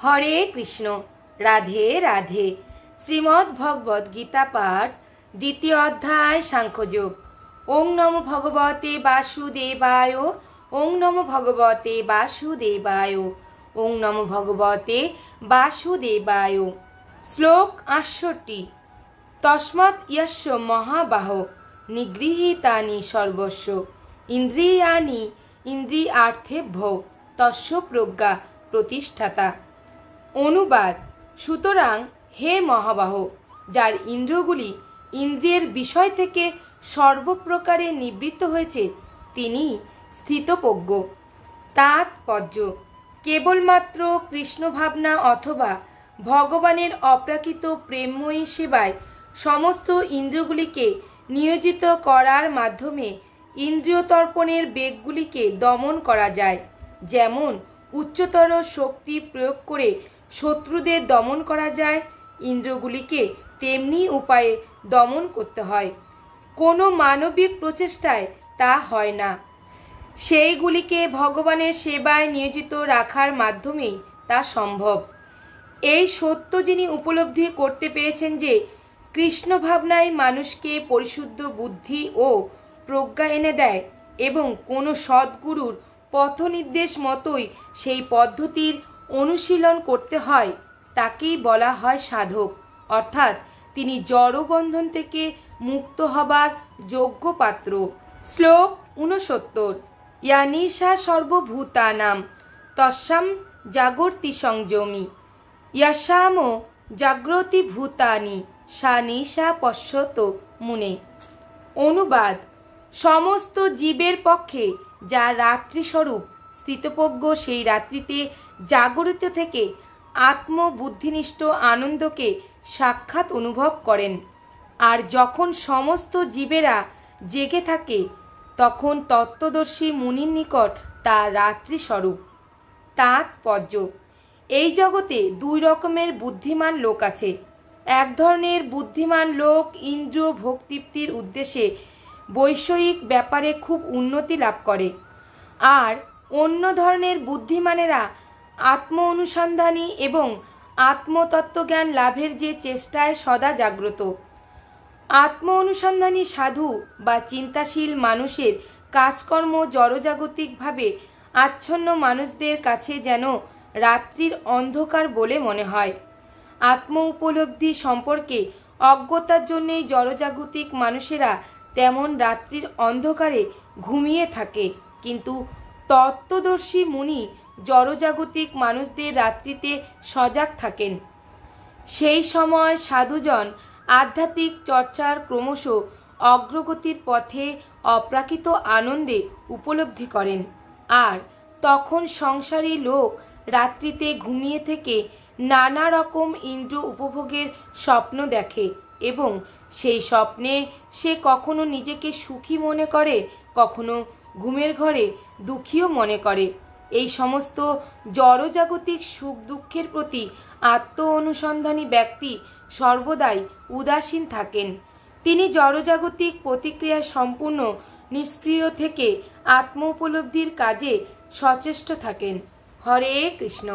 হরে কৃষ্ণ। রাধে রাধে। শ্রীমদ্ ভগবদ গীতা পাঠ, দ্বিতীয় অধ্যায়, সাংখ্যযোগ। ওং নমো ভগবতে বাসুদেবায়। ওং নমো ভগবতে বাসুদেবায়। ওং নমো ভগবতে বাসুদেবায়। শ্লোক ৬৮। তস্মাৎ ইয়স্য মহাবাহ নিগৃহীতানি সর্বস্ব ইন্দ্রিয়াণি ইন্দ্রিয়ার্থেভ্যো তস্য প্রজ্ঞা প্রতিষ্ঠাতা। অনুবাদ: সুতরাং হে মহাবাহ, যার ইন্দ্রিয়গুলি ইন্দ্রিয়ের বিষয় থেকে সর্বপ্রকারে নিবৃত্ত হয়েছে, তিনি স্থিতপ্রজ্ঞ। তাৎপর্য: কেবলমাত্র কৃষ্ণ ভাবনা অথবা ভগবানের অপ্রাকৃত প্রেমময়ী সেবায় সমস্ত ইন্দ্রিয়গুলিকে নিয়োজিত করার মাধ্যমে ইন্দ্রিয়তর্পণের বেগগুলিকে দমন করা যায়। যেমন উচ্চতর শক্তি প্রয়োগ করে শত্রুদের দমন করা যায়, ইন্দ্রিয়গুলিকে তেমনি উপায়ে দমন করতে হয়। কোনো মানবিক প্রচেষ্টায় তা হয় না। সেইগুলিকে ভগবানের সেবায় নিয়োজিত রাখার মাধ্যমেই তা সম্ভব। এই সত্য যিনি উপলব্ধি করতে পেরেছেন যে কৃষ্ণ ভাবনাই মানুষকে পরিশুদ্ধ বুদ্ধি ও প্রজ্ঞা এনে দেয় এবং কোনো সদ্গুরুর পথনির্দেশ মতোই সেই পদ্ধতির অনুশীলন করতে হয়, তাকেই বলা হয় সাধক, অর্থাৎ তিনি জড়বন্ধন থেকে মুক্ত হবার যোগ্য পাত্র। শ্লোক ৬৯। ইয়া নিশা সর্বভূতানাম তস্যাম জাগর্তি সংযমী ইয়াসাম জাগ্রতি ভূতানি সা নিশা পশ্যত মুনে। অনুবাদ: সমস্ত জীবের পক্ষে যা রাত্রিস্বরূপ স্থিতপ্রজ্ঞ সেই রাত্রিতে জাগরিত থেকে আত্মবুদ্ধিনিষ্ঠ আনন্দকে সাক্ষাৎ অনুভব করেন। আর যখন সমস্ত জীবেরা জেগে থাকে তখন তত্ত্বদর্শী মুনির নিকট তা রাত্রিস্বরূপ। তাৎপর্য: এই জগতে দুই রকমের বুদ্ধিমান লোক আছে। এক ধরনের বুদ্ধিমান লোক ইন্দ্রিয় ভোগতৃপ্তির উদ্দেশ্যে বৈষয়িক ব্যাপারে খুব উন্নতি লাভ করে, আর অন্য ধরনের বুদ্ধিমানেরা আত্ম অনুসন্ধানী এবং আত্মতত্ত্বজ্ঞান লাভের যে চেষ্টায় সদা জাগ্রত। আত্ম অনুসন্ধানী সাধু বা চিন্তাশীল মানুষের কাজকর্ম জড়জাগতিকভাবে আচ্ছন্ন মানুষদের কাছে যেন রাত্রির অন্ধকার বলে মনে হয়। আত্ম উপলব্ধি সম্পর্কে অজ্ঞতার জন্যই জড়জাগতিক মানুষেরা তেমন রাত্রির অন্ধকারে ঘুমিয়ে থাকে, কিন্তু তত্ত্বদর্শী মুনি জড়জাগতিক মানুষদের রাত্রিতে সজাগ থাকেন। সেই সময় সাধুজন আধ্যাত্মিক চর্চার ক্রমশ অগ্রগতির পথে অপ্রাকৃত আনন্দে উপলব্ধি করেন, আর তখন সংসারী লোক রাত্রিতে ঘুমিয়ে থেকে নানা রকম ইন্দ্রিয় উপভোগের স্বপ্ন দেখে এবং সেই স্বপ্নে সে কখনো নিজেকে সুখী মনে করে, কখনো ঘুমের ঘরে দুঃখীও মনে করে। এই সমস্ত জড়জাগতিক সুখ দুঃখের প্রতি আত্ম অনুসন্ধানী ব্যক্তি সর্বদাই উদাসীন থাকেন। তিনি জড়জাগতিক প্রতিক্রিয়ায় সম্পূর্ণ নিষ্ক্রিয় থেকে আত্ম উপলব্ধির কাজে সচেষ্ট থাকেন। হরে কৃষ্ণ।